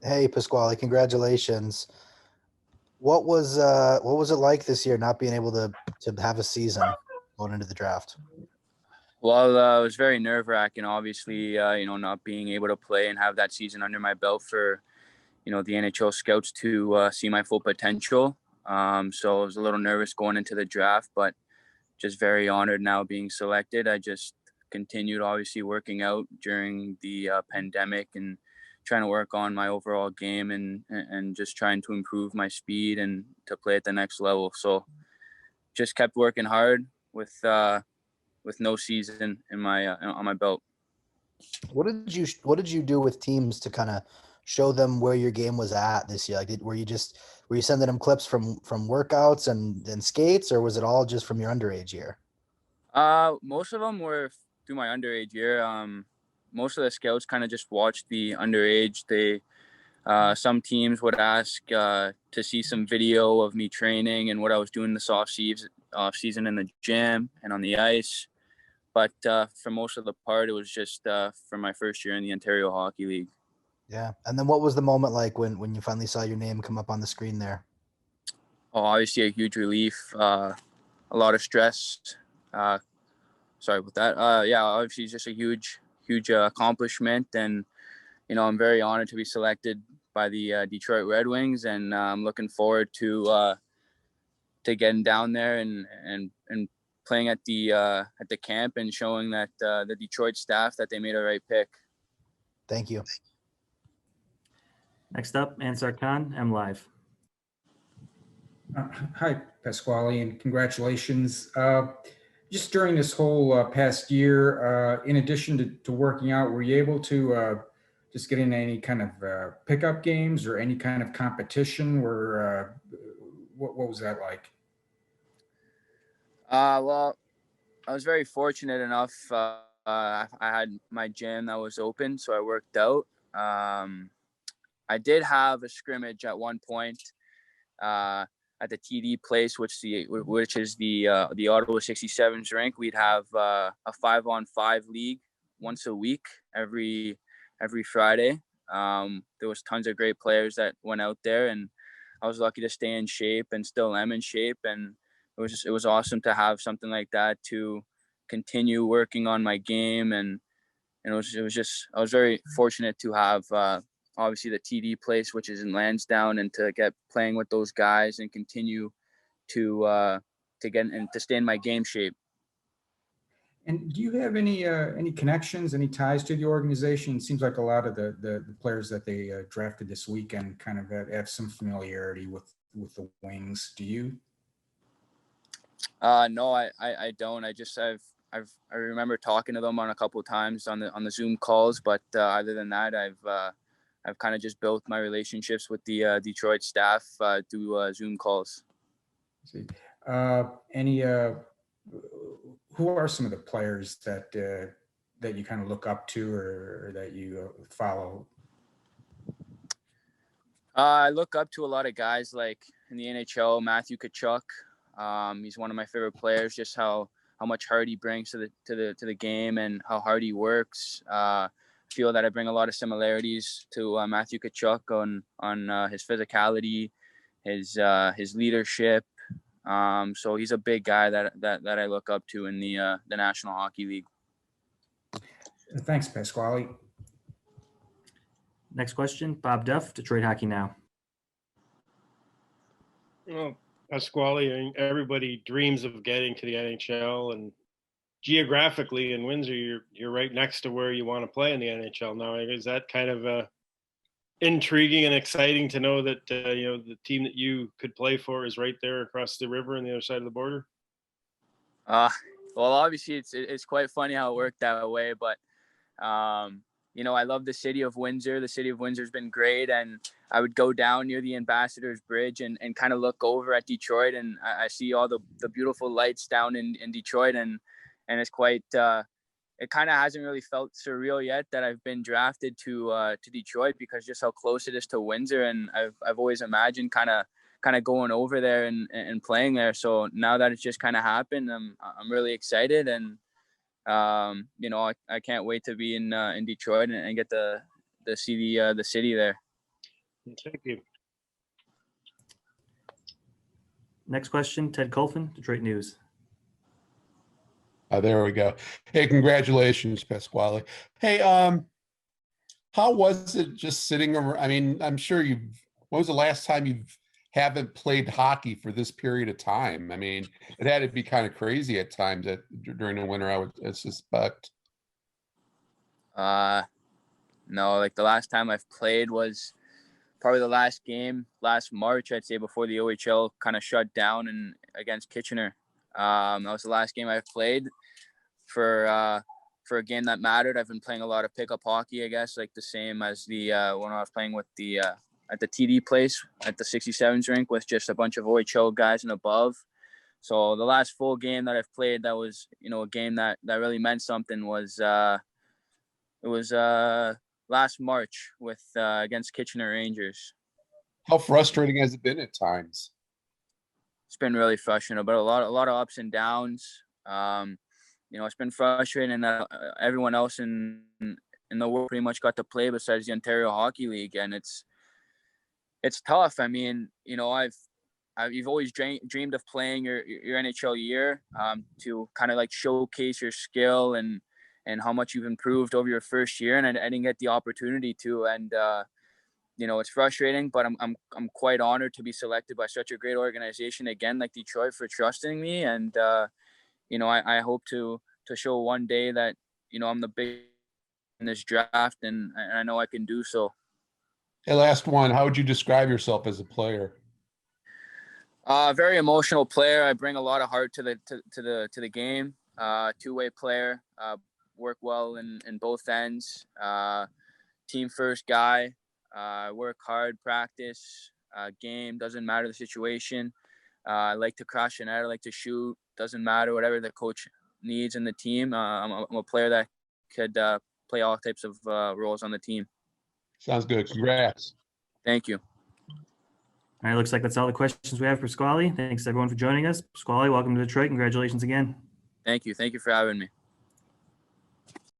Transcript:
Hey, Pasquale, congratulations. What was it like this year not being able to have a season going into the draft? Well, it was very nerve-wracking, obviously, not being able to play and have that season under my belt for, the NHL scouts to see my full potential. So I was a little nervous going into the draft, but just very honored now being selected. I just continued, obviously, working out during the pandemic and trying to work on my overall game and just trying to improve my speed and to play at the next level. So just kept working hard with no season in my on my belt. What did you do with teams to kind of show them where your game was at this year? Like, were you sending them clips from workouts and skates, or was it all just from your underage year? Most of them were through my underage year. Most of the scouts kind of just watched the underage. Some teams would ask to see some video of me training and what I was doing this off season in the gym and on the ice. But for most of the part, it was just for my first year in the Ontario Hockey League. Yeah. And then what was the moment like when you finally saw your name come up on the screen there? Oh, obviously a huge relief, a lot of stress. Uh, Sorry about that. Yeah, obviously it's just a huge accomplishment, and I'm very honored to be selected by the Detroit Red Wings, and I'm looking forward to getting down there and playing at the camp and showing that the Detroit staff that they made a right pick. Thank you. Next up, Ansar Khan, M Live. Hi, Pasquale, and congratulations. Just during this whole past year, in addition to working out, were you able to just get in any kind of pickup games or any kind of competition? What was that like? Well, I was very fortunate enough. I had my gym that was open, so I worked out. I did have a scrimmage at one point at the TD place, which is the Ottawa 67s rink. We'd have a 5-on-5 league once a week, every Friday. There was tons of great players that went out there, and I was lucky to stay in shape and still am in shape. And it was awesome to have something like that to continue working on my game. And it was just, I was very fortunate to have obviously the TD place, which is in Lansdowne, and to get playing with those guys and continue to get and to stay in my game shape. And do you have any connections, any ties to the organization? It seems like a lot of the players that they drafted this weekend kind of have some familiarity with the Wings. Do you? No, I don't. I remember talking to them on a couple of times on the Zoom calls, but other than that, I've kind of just built my relationships with the Detroit staff through Zoom calls. See, any who are some of the players that you kind of look up to or that you follow? I look up to a lot of guys like in the NHL, Matthew Tkachuk. He's one of my favorite players. Just how much heart he brings to the game and how hard he works. I feel that I bring a lot of similarities to Matthew Tkachuk on his physicality, his leadership. So he's a big guy that I look up to in the National Hockey League. Thanks, Pasquale. Next question, Bob Duff, Detroit Hockey Now. Well, Pasquale, I mean, everybody dreams of getting to the NHL, and geographically in Windsor, you're right next to where you want to play in the NHL. Now, is that kind of intriguing and exciting to know that the team that you could play for is right there across the river on the other side of the border? Well, obviously it's quite funny how it worked that way, but I love the city of Windsor. The city of Windsor's been great, and I would go down near the Ambassador's Bridge and kind of look over at Detroit, and I see all the beautiful lights down in Detroit, and it's quite it kind of hasn't really felt surreal yet that I've been drafted to Detroit, because just how close it is to Windsor, and I've always imagined kind of going over there and playing there. So now that it's just kind of happened, I'm really excited, and I can't wait to be in Detroit and get to see the city there. Thank you. Next question, Ted Colfin, Detroit News. There we go. Hey, congratulations, Pasquale. Hey, how was it just sitting over? I mean, I'm sure when was the last time you haven't played hockey for this period of time? I mean, it had to be kind of crazy at times during the winter, I would suspect. No, like the last time I've played was probably the last game last March, I'd say, before the OHL kind of shut down and against Kitchener. That was the last game I've played for a game that mattered. I've been playing a lot of pickup hockey, I guess, like the same as the when I was playing with the at the TD place at the 67s rink with just a bunch of OHL guys and above. So the last full game that I've played that was, a game that really meant something was it was last March with against Kitchener Rangers. How frustrating has it been at times? It's been really frustrating, but a lot of ups and downs. It's been frustrating that everyone else in the world pretty much got to play besides the Ontario Hockey League, and it's tough. I mean, you've always dreamed of playing your NHL year to kind of like showcase your skill and how much you've improved over your first year, and I didn't get the opportunity to, and it's frustrating, but I'm quite honored to be selected by such a great organization again, like Detroit, for trusting me, and I hope to show one day that I'm the big in this draft, and I know I can do so. Hey, last one. How would you describe yourself as a player? Very emotional player. I bring a lot of heart to the game. Two-way player. Work well in both ends. Team first guy. Work hard, practice, game, doesn't matter the situation. I like to crash the net, I like to shoot, doesn't matter, whatever the coach needs in the team. I'm a player that could play all types of roles on the team. Sounds good. Congrats. Thank you. All right, looks like that's all the questions we have for Pasquale. Thanks everyone for joining us. Pasquale, welcome to Detroit. Congratulations again. Thank you for having me.